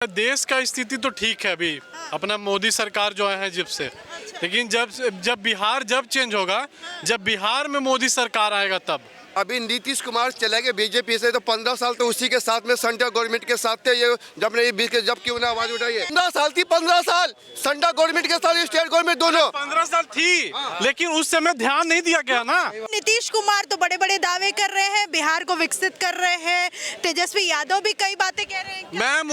देश का स्थिति तो ठीक है अभी। अपना मोदी सरकार जो है जब से, लेकिन जब बिहार जब चेंज होगा, जब बिहार में मोदी सरकार आएगा तब। अभी नीतीश कुमार चले गए बीजेपी से, तो 15 साल तो उसी के साथ में सेंट्रल गवर्नमेंट के साथ थे। ये जब क्यों ना आवाज उठाइए, 15 साल थी, 15 साल सेंट्रल गवर्नमेंट के साथ स्टेट गवर्नमेंट दोनों 15 साल थी, लेकिन उस समय ध्यान नहीं दिया गया ना। नीतीश कुमार तो बड़े बड़े दावे कर रहे हैं, बिहार को विकसित कर रहे हैं। तेजस्वी यादव भी कई बातें कह रहे हैं। मैम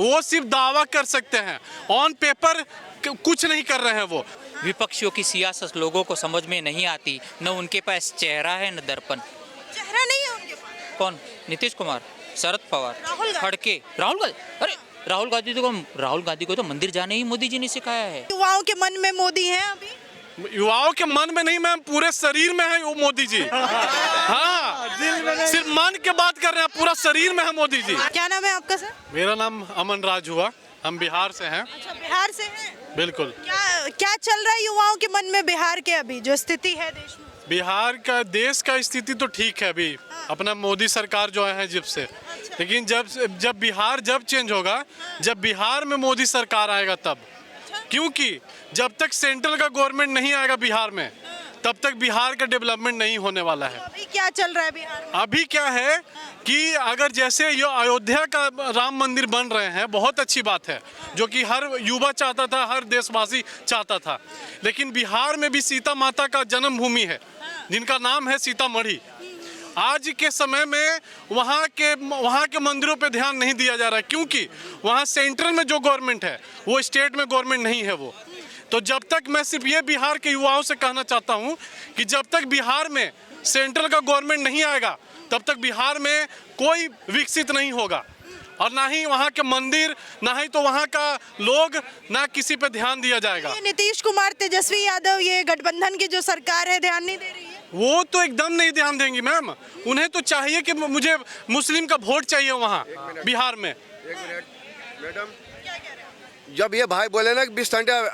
वो सिर्फ दावा कर सकते हैं, ऑन पेपर कुछ नहीं कर रहे हैं वो। विपक्षियों की सियासत लोगों को समझ में नहीं आती, न उनके पास चेहरा है न दर्पण। चेहरा नहीं है उनके पास। कौन? नीतीश कुमार, शरद पवार, राहुल गांधी। खड़के, राहुल गांधी। अरे राहुल गांधी को तो मंदिर जाने ही मोदी जी ने सिखाया है। युवाओं के मन में मोदी हैं अभी। युवाओं के मन में नहीं मैम, पूरे शरीर में है वो मोदी जी। हाँ, सिर्फ मन के बात कर रहे हैं, पूरा शरीर में है मोदी जी। क्या नाम है आपका सर? मेरा नाम अमन राज हुआ, हम बिहार से हैं। अच्छा, बिहार से हैं। बिल्कुल। क्या चल रहा है युवाओं के मन में बिहार के अभी जो स्थिति है देश में? बिहार का देश का स्थिति तो ठीक है अभी। अपना मोदी सरकार जो है जब से, लेकिन जब बिहार जब चेंज होगा, जब बिहार में मोदी सरकार आएगा तब। क्योंकि जब तक सेंट्रल का गवर्नमेंट नहीं आएगा बिहार में, तब तक बिहार का डेवलपमेंट नहीं होने वाला है। अभी क्या चल रहा है बिहार में? अभी क्या है कि अगर जैसे ये अयोध्या का राम मंदिर बन रहे हैं, बहुत अच्छी बात है, जो कि हर युवा चाहता था, हर देशवासी चाहता था। लेकिन बिहार में भी सीता माता का जन्मभूमि है, जिनका नाम है सीतामढ़ी। आज के समय में वहाँ के मंदिरों पे ध्यान नहीं दिया जा रहा है, क्योंकि वहाँ सेंट्रल में जो गवर्नमेंट है वो स्टेट में गवर्नमेंट नहीं है वो। तो जब तक, मैं सिर्फ ये बिहार के युवाओं से कहना चाहता हूँ कि जब तक बिहार में सेंट्रल का गवर्नमेंट नहीं आएगा, तब तक बिहार में कोई विकसित नहीं होगा, और ना ही वहाँ के मंदिर, ना ही तो वहाँ का लोग, ना किसी पे ध्यान दिया जाएगा। ये नीतीश कुमार, तेजस्वी यादव, ये गठबंधन की जो सरकार है ध्यान नहीं दे रही है। वो तो एकदम नहीं ध्यान देंगी मैम। उन्हें तो चाहिए कि मुझे मुस्लिम का वोट चाहिए वहाँ बिहार में। एक मिनट मैडम, जब ये भाई बोले ना कि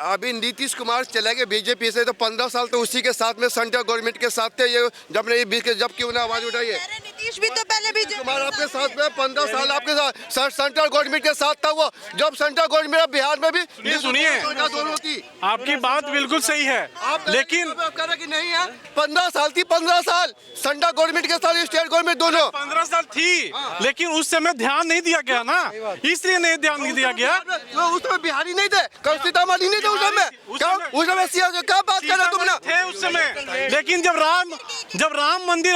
अभी नीतीश कुमार चले गए बीजेपी से, तो 15 साल तो उसी के साथ में सेंट्रल गवर्नमेंट के साथ थे। ये जब क्यों ना आवाज उठाइए, नीतीश भी तो पहले भी कुमार आपके साथ में 15 साल आपके साथ सेंट्रल गवर्नमेंट के साथ था वो। जब सेंट्रल गवर्नमेंट बिहार में भी सुनिए, दोनों थी। आपकी बात बिल्कुल सही है, लेकिन आप कह रहे कि नहीं है, 15 साल थी, 15 साल सेंट्रल गवर्नमेंट के साथ स्टेट गवर्नमेंट दोनों 15 साल थी, लेकिन उस समय ध्यान नहीं दिया गया ना, इसलिए नहीं ध्यान नहीं दिया गया। उस समय बिहारी नहीं थे, सीतामढ़ी नहीं थे उस समय क्या बात कर रहे तुमने? थे उस समय, लेकिन जब राम मंदिर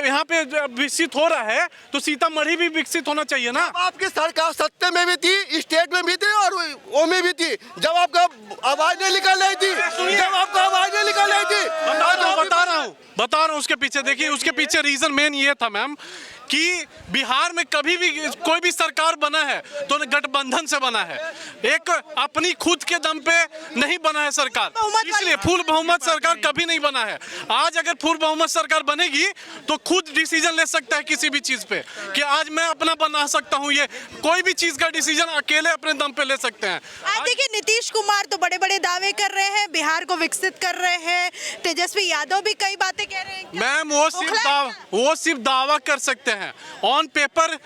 यहाँ पे विकसित हो रहा है, तो सीतामढ़ी भी विकसित होना चाहिए ना। आपकी सरकार सत्ते में भी थी, स्टेट में भी थी, और वो में भी थी। जब आपका आवाज नहीं निकल रही थी, बता रहा हूँ उसके पीछे देखिए, उसके पीछे रीजन मेन ये था मैम कि बिहार में कभी भी कोई भी सरकार बना है तो गठबंधन से बना है, एक अपनी खुद के दम पे नहीं बना है सरकार, इसलिए फुल बहुमत सरकार कभी नहीं बना है। आज अगर फुल बहुमत सरकार बनेगी तो खुद डिसीजन ले सकता है किसी भी चीज पे, कि आज मैं अपना बना सकता हूँ, ये कोई भी चीज का डिसीजन अकेले अपने दम पे ले सकते हैं। आज देखिए, नीतीश कुमार तो बड़े बड़े दावे कर रहे हैं, बिहार को विकसित कर रहे हैं। तेजस्वी यादव भी कई बातें कह रहे हैं। मैम वो सिर्फ दावा कर सकते हैं, ऑन पेपर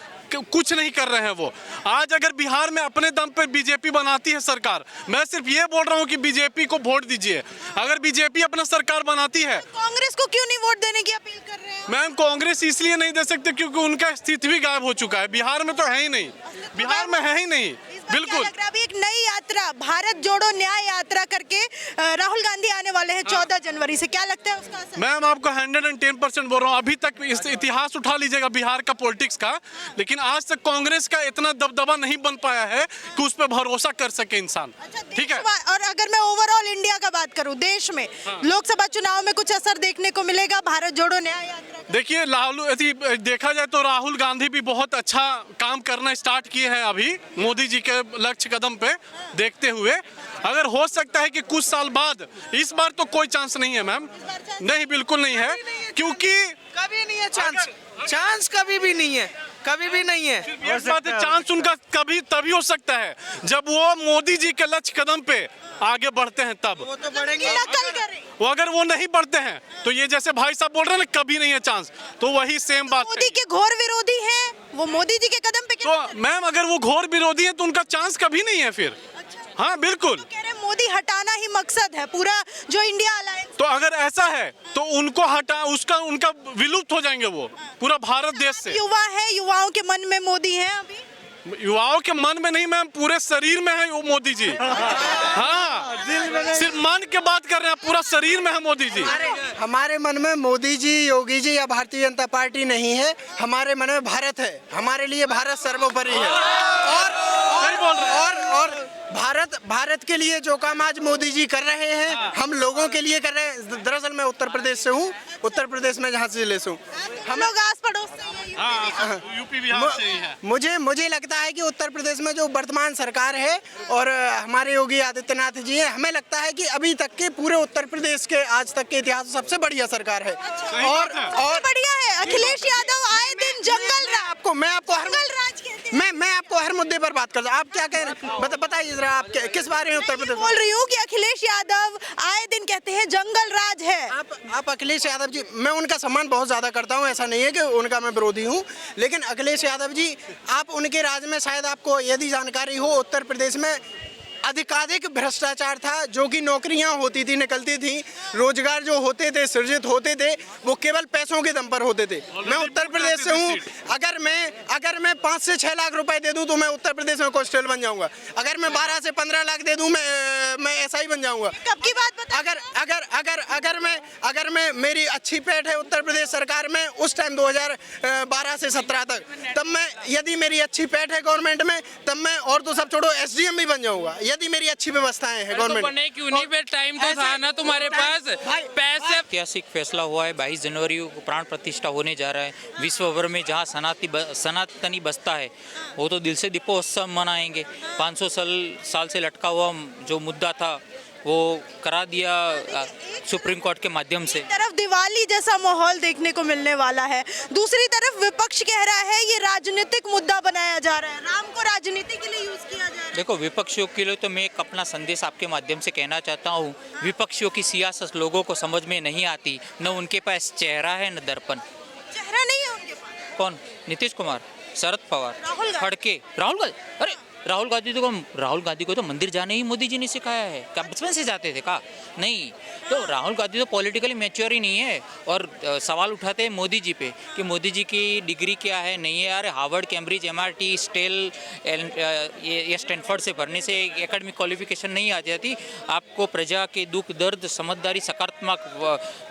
कुछ नहीं कर रहे हैं वो। आज अगर बिहार में अपने दम पर बीजेपी बनाती है सरकार, मैं सिर्फ ये बोल रहा हूँ कि बीजेपी को वोट दीजिए। अगर बीजेपी अपना सरकार बनाती है, कांग्रेस को क्यों नहीं वोट देने की अपील कर रहे हैं? मैम कांग्रेस इसलिए नहीं दे सकते क्योंकि उनका अस्तित्व भी गायब हो चुका है, बिहार में तो है ही नहीं, बिहार में है ही नहीं। बिल्कुल। अभी एक नई यात्रा, भारत जोड़ो न्याय यात्रा करके राहुल गांधी आने वाले हैं 14 जनवरी से, क्या लगता है उसका असर? मैम आपको 110% बोल रहा हूँ। अभी तक इतिहास उठा लीजिएगा बिहार का पॉलिटिक्स का, लेकिन आज तक कांग्रेस का इतना दबदबा नहीं बन पाया है कि उस पर भरोसा कर सके इंसान। ठीक है। और अगर मैं ओवरऑल इंडिया का बात करूं, देश में लोकसभा चुनाव में कुछ असर देखने को मिलेगा भारत जोड़ो न्याय यात्रा? देखिए, देखा जाए तो राहुल गांधी भी बहुत अच्छा काम करना स्टार्ट किए हैं अभी मोदी जी के लक्ष्य कदम पे देखते हुए। अगर हो सकता है कि कुछ साल बाद, इस बार तो कोई चांस नहीं है मैम, नहीं बिल्कुल नहीं है, क्योंकि कभी नहीं है चांस कभी भी नहीं है, कभी भी नहीं है। ये बात है, चांस उनका कभी तभी हो सकता है जब वो मोदी जी के लक्ष्य कदम पे आगे बढ़ते हैं तब। वो तो बढ़ेंगे। नकल करें। वो अगर वो नहीं बढ़ते हैं तो ये जैसे भाई साहब बोल रहे हैं ना, कभी नहीं है चांस, तो वही सेम बात मोदी है। के घोर विरोधी हैं, वो मोदी जी के कदम पे तो मैम अगर वो घोर विरोधी है तो उनका चांस कभी नहीं है फिर। हाँ बिल्कुल। कह रहे हैं मोदी हटाना ही मकसद है पूरा जो इंडिया अलायंस। तो अगर ऐसा है तो उनको हटा, उसका उनका विलुप्त हो जाएंगे वो पूरा भारत देश से। युवा है, युवाओं के मन में मोदी हैं अभी। युवाओं के मन में नहीं मैम, पूरे शरीर में है वो मोदी जी। हाँ सिर्फ मन के बात कर रहे हैं, पूरा शरीर में है मोदी जी। हमारे मन में मोदी जी, योगी जी या भारतीय जनता पार्टी नहीं है, हमारे मन में भारत है। हमारे लिए भारत सर्वोपरि है। सही बोल रहे हैं। और भारत के लिए जो काम आज मोदी जी कर रहे हैं, हम लोगों के लिए कर रहे हैं। दरअसल मैं उत्तर प्रदेश से हूँ, उत्तर प्रदेश में जहाँ जिले से हूँ। हम लोग आस पड़ोस से हैं, हाँ, यूपी बिहार से ही है। मुझे लगता है कि उत्तर प्रदेश में जो वर्तमान सरकार है और हमारे योगी आदित्यनाथ जी हैं, हमें लगता है कि अभी तक के पूरे उत्तर प्रदेश के आज तक के इतिहास में सबसे बढ़िया सरकार है। और बढ़िया है। अखिलेश यादव आए दिन जंगल मैं आपको हर राज कहते हैं। मैं आपको हर मुद्दे पर बात करता हूँ। आप क्या कह रहे हैं, बताइए जरा, आप किस बारे में उत्तर मैं ये प्रदेश बोल रही हूँ कि अखिलेश यादव आए दिन कहते हैं जंगल राज है। आप अखिलेश यादव जी, मैं उनका सम्मान बहुत ज़्यादा करता हूं, ऐसा नहीं है कि उनका मैं विरोधी हूं, लेकिन अखिलेश यादव जी, आप उनके राज में शायद आपको यदि जानकारी हो, उत्तर प्रदेश में अधिकाधिक भ्रष्टाचार था। जो कि नौकरियां होती थी, निकलती थी, रोजगार जो होते थे, सृजित होते थे, वो केवल पैसों के दम पर होते थे। मैं उत्तर प्रदेश से हूँ। अगर मैं 5 से 6 लाख रुपए दे दूं तो मैं उत्तर प्रदेश में कांस्टेबल बन जाऊंगा। अगर मैं 12 से 15 लाख दे दूं मैं ऐसा ही बन जाऊंगा। कब की बात बता? अगर मैं मेरी अच्छी पेट है उत्तर प्रदेश सरकार में उस टाइम 2012 से 17 तक, तब मैं, यदि मेरी अच्छी पेट है गवर्नमेंट में, तब मैं, और तो सब छोड़ो, SDM भी बन जाऊंगा यदि मेरी अच्छी व्यवस्थाएं हैं गवर्नमेंट। बने क्यों नहीं बे, टाइम तो था ना तुम्हारे पास, पैसे। ऐतिहासिक फैसला हुआ है, 22 जनवरी को प्राण प्रतिष्ठा होने जा रहा है। विश्व भर में जहाँ सनातनी बसता है वो तो दिल से दीपोत्सव मनाएंगे। 500 साल से लटका हुआ जो मुद्दा था वो करा दिया सुप्रीम कोर्ट के माध्यम से। एक तरफ दिवाली जैसा माहौल देखने को मिलने वाला है, दूसरी तरफ विपक्ष कह रहा है ये राजनीतिक मुद्दा बनाया जा रहा है, राम को राजनीति के लिए यूज किया जा रहा है। देखो, विपक्षियों के लिए तो मैं एक अपना संदेश आपके माध्यम से कहना चाहता हूँ। विपक्षियों की सियासत लोगों को समझ में नहीं आती, न उनके पास चेहरा है न दर्पण। चेहरा नहीं है उनके पास। कौन? नीतीश कुमार, शरद पवार, राहुल गांधी। खड़के, राहुल गांधी। अरे राहुल गांधी को तो मंदिर जाने ही मोदी जी ने सिखाया है। क्या बचपन से जाते थे का? नहीं। तो राहुल गांधी तो पॉलिटिकली मैच्योर ही नहीं है और सवाल उठाते हैं मोदी जी पे कि मोदी जी की डिग्री क्या है, नहीं है। अरे हार्वर्ड, कैम्ब्रिज, MIT, स्टेल, ये स्टैनफोर्ड से भरने से एकेडमिक क्वालिफिकेशन नहीं आ जाती। आपको प्रजा के दुख दर्द, समझदारी, सकारात्मक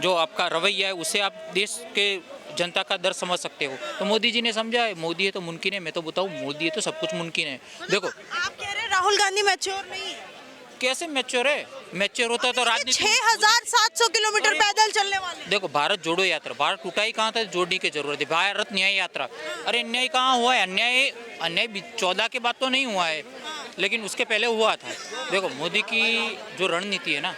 जो आपका रवैया है, उससे आप देश के जनता का दर्द समझ सकते हो। तो मोदी जी ने समझा है, मोदी है तो मुमकिन है। मैं तो बताऊँ, मोदी है तो सब कुछ मुमकिन है। देखो, आप कह रहे हैं राहुल गांधी मैच्योर नहीं है। कैसे मैच्योर है? मैच्योर होता तो राजनीति। 6700 किलोमीटर पैदल चलने वाले। देखो, भारत जोड़ो यात्रा, भारत टूटा ही कहाँ था, जोड़ने की जरूरत है। भारत न्याय यात्रा, अरे अन्याय कहाँ हुआ है? अन्याय 14 के बाद तो नहीं हुआ है, लेकिन उसके पहले हुआ था। देखो, मोदी की जो रणनीति है ना,